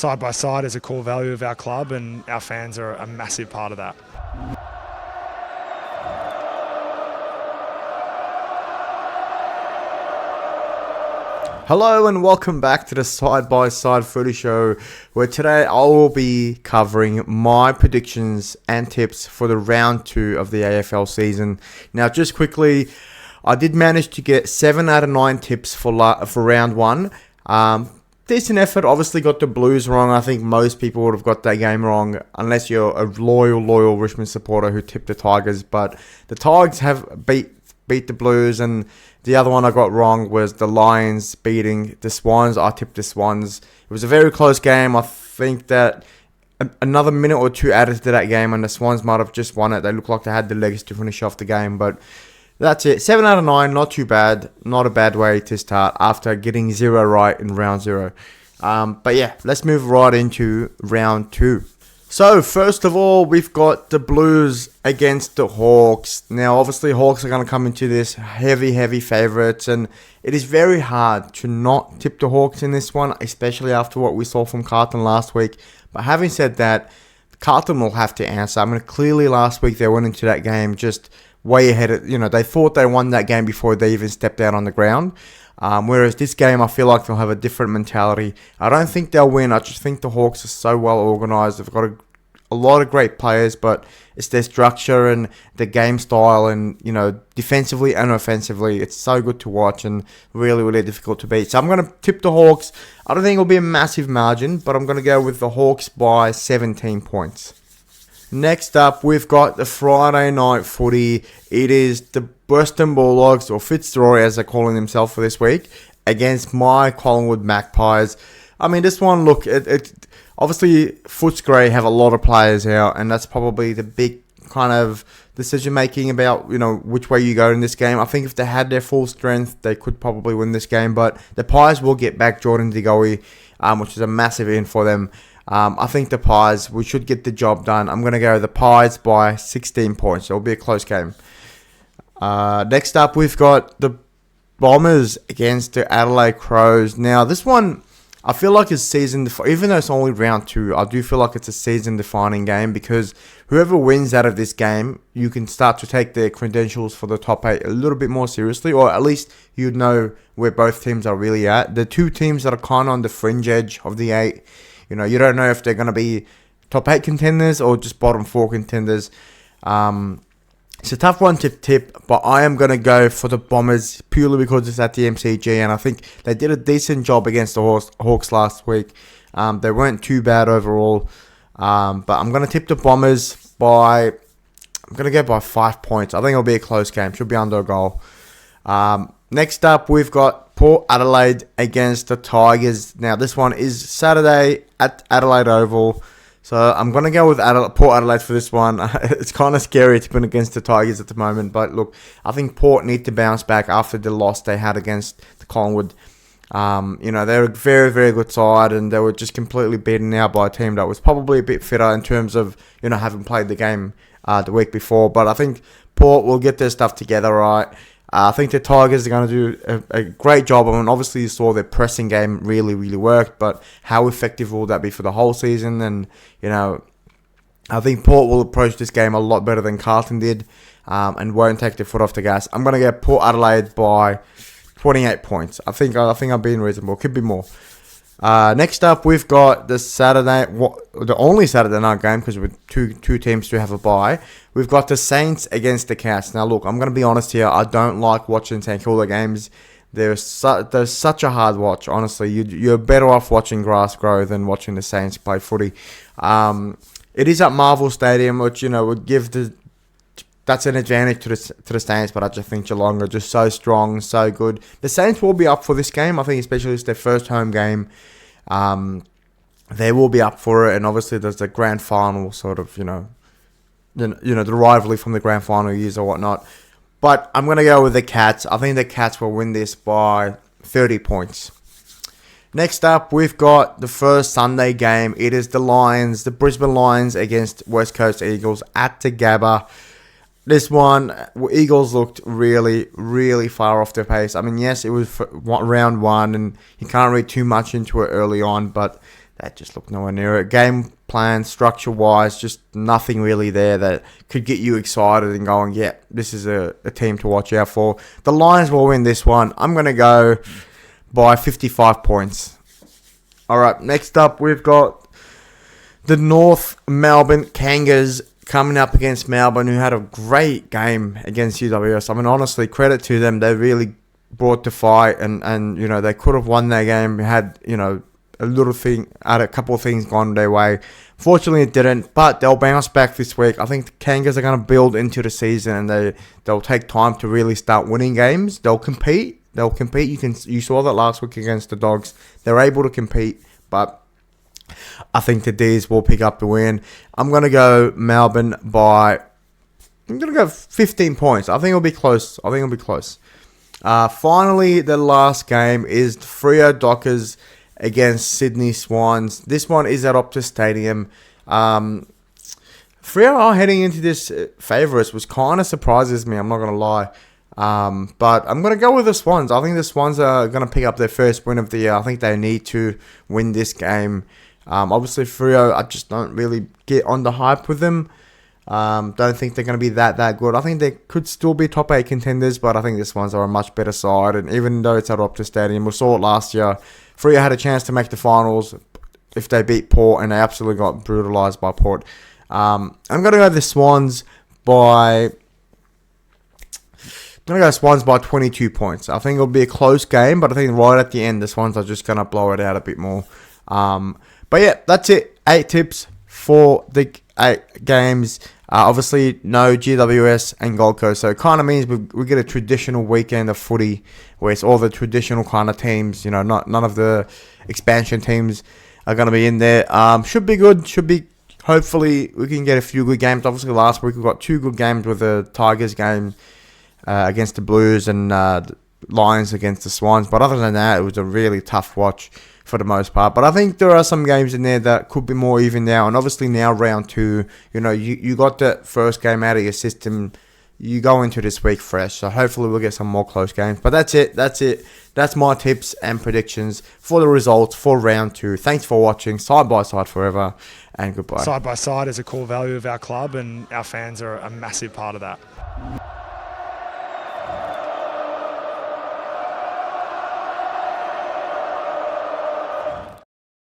side by side is a core value of our club, and our fans are a massive part of that. Hello and welcome back to the Side by Side Footy Show, where today I will be covering my predictions and tips for the round 2 of the AFL season. Now, just quickly, I did manage to get 7 out of 9 tips for round 1. Decent effort. Obviously got the Blues wrong. I think most people would have got that game wrong, unless you're a loyal Richmond supporter who tipped the Tigers. But the Tigers have beat the Blues, and the other one I got wrong was the Lions beating the Swans. I tipped the Swans. It was a very close game. I think that another minute or two added to that game, and the Swans might have just won it. They looked like they had the legs to finish off the game, but that's it. 7 out of 9, not too bad. Not a bad way to start after getting 0 right in round 0. But yeah, let's move right into round 2. So, first of all, we've got the Blues against the Hawks. Now, obviously, Hawks are going to come into this heavy favourites, and it is very hard to not tip the Hawks in this one, especially after what we saw from Carlton last week. But having said that, Carlton will have to answer. I mean, clearly last week they went into that game just way ahead of, they thought they won that game before they even stepped out on the ground. Whereas this game, I feel like they'll have a different mentality. I don't think they'll win. I just think the Hawks are so well organised. They've got a lot of great players, but it's their structure and the game style and, defensively and offensively. It's so good to watch and really difficult to beat. So I'm going to tip the Hawks. I don't think it'll be a massive margin, but I'm going to go with the Hawks by 17 points. Next up, we've got the Friday night footy. It is the Western Bulldogs, or Fitzroy as they're calling themselves for this week, against my Collingwood Magpies. I mean, this one, look, obviously Footscray have a lot of players out, and that's probably the big kind of decision making about, which way you go in this game. I think if they had their full strength, they could probably win this game, but the Pies will get back Jordan DeGoey, which is a massive in for them. I think the Pies, we should get the job done. I'm going to go the Pies by 16 points. It'll be a close game. Next up, we've got the Bombers against the Adelaide Crows. Now, this one, I feel like it's even though it's only round 2, I do feel like it's a season-defining game because whoever wins out of this game, you can start to take their credentials for the top 8 a little bit more seriously, or at least you'd know where both teams are really at. The two teams that are kind of on the fringe edge of the 8, you don't know if they're going to be top 8 contenders or just bottom 4 contenders. It's a tough one to tip, but I am going to go for the Bombers purely because it's at the MCG, and I think they did a decent job against the Hawks last week. They weren't too bad overall, but I'm going to tip the Bombers I'm going to go by 5 points. I think it'll be a close game. Should be under a goal. Next up, we've got Port Adelaide against the Tigers. Now, this one is Saturday at Adelaide Oval. So I'm going to go with Port Adelaide for this one. It's kind of scary to put against the Tigers at the moment. But look, I think Port need to bounce back after the loss they had against the Collingwood. They're a very good side, and they were just completely beaten out by a team that was probably a bit fitter in terms of, having played the game the week before. But I think Port will get their stuff together right. I think the Tigers are going to do a great job. I mean, obviously you saw their pressing game really worked, but how effective will that be for the whole season? And, I think Port will approach this game a lot better than Carlton did, and won't take their foot off the gas. I'm going to get Port Adelaide by 28 points. I think I'm being reasonable. Could be more. Next up, we've got the only Saturday night game, because with two teams to have a bye. We've got the Saints against the Cats. Now, look, I'm going to be honest here. I don't like watching St Kilda games. They're such a hard watch, honestly. You're better off watching grass grow than watching the Saints play footy. It is at Marvel Stadium, which, would give that's an advantage to the Saints, but I just think Geelong are just so strong, so good. The Saints will be up for this game. I think especially it's their first home game. They will be up for it, and obviously there's the grand final sort of, the rivalry from the grand final years or whatnot. But I'm going to go with the Cats. I think the Cats will win this by 30 points. Next up, we've got the first Sunday game. It is the Brisbane Lions against West Coast Eagles at the Gabba. This one, Eagles looked really far off their pace. I mean, yes, it was round 1, and you can't read too much into it early on, but that just looked nowhere near it. Game plan, structure-wise, just nothing really there that could get you excited and going, yeah, this is a team to watch out for. The Lions will win this one. I'm going to go by 55 points. All right, next up, we've got the North Melbourne Kangas coming up against Melbourne, who had a great game against UWS. I mean, honestly, credit to them. They really brought the fight, and you know, they could have won that game, had, you know, had a couple of things gone their way. Fortunately, it didn't, but they'll bounce back this week. I think the Kangas are going to build into the season, and they'll take time to really start winning games. They'll compete. You saw that last week against the Dogs. They're able to compete, but I think the D's will pick up the win. I'm going to go Melbourne by... I'm going to go 15 points. I think it'll be close. Finally, the last game is Freo Dockers against Sydney Swans. This one is at Optus Stadium. Freo are heading into this favourites, which kind of surprises me, I'm not going to lie. But I'm going to go with the Swans. I think the Swans are going to pick up their first win of the year. I think they need to win this game. Obviously, Freo, I just don't really get on the hype with them. Don't think they're going to be that good. I think they could still be top 8 contenders, but I think the Swans are a much better side. And even though it's at Optus Stadium, we saw it last year, Freo had a chance to make the finals if they beat Port, and they absolutely got brutalised by Port. I'm going to go the Swans by... I'm going to go Swans by 22 points. I think it'll be a close game, but I think right at the end, the Swans are just going to blow it out a bit more. But yeah, that's it. 8 tips for the 8 games. Obviously, no GWS and Gold Coast. So it kind of means we get a traditional weekend of footy where it's all the traditional kind of teams. You know, none of the expansion teams are going to be in there. Should be good. Hopefully, we can get a few good games. Obviously, last week we got 2 good games with the Tigers game against the Blues and the Lions against the Swans. But other than that, it was a really tough watch for the most part. But I think there are some games in there that could be more even now. And obviously now round 2, you know, you got that first game out of your system. You go into this week fresh. So hopefully we'll get some more close games. But that's it. That's my tips and predictions for the results for round 2. Thanks for watching. Side by side forever. And goodbye. Side by side is a core value of our club, and our fans are a massive part of that.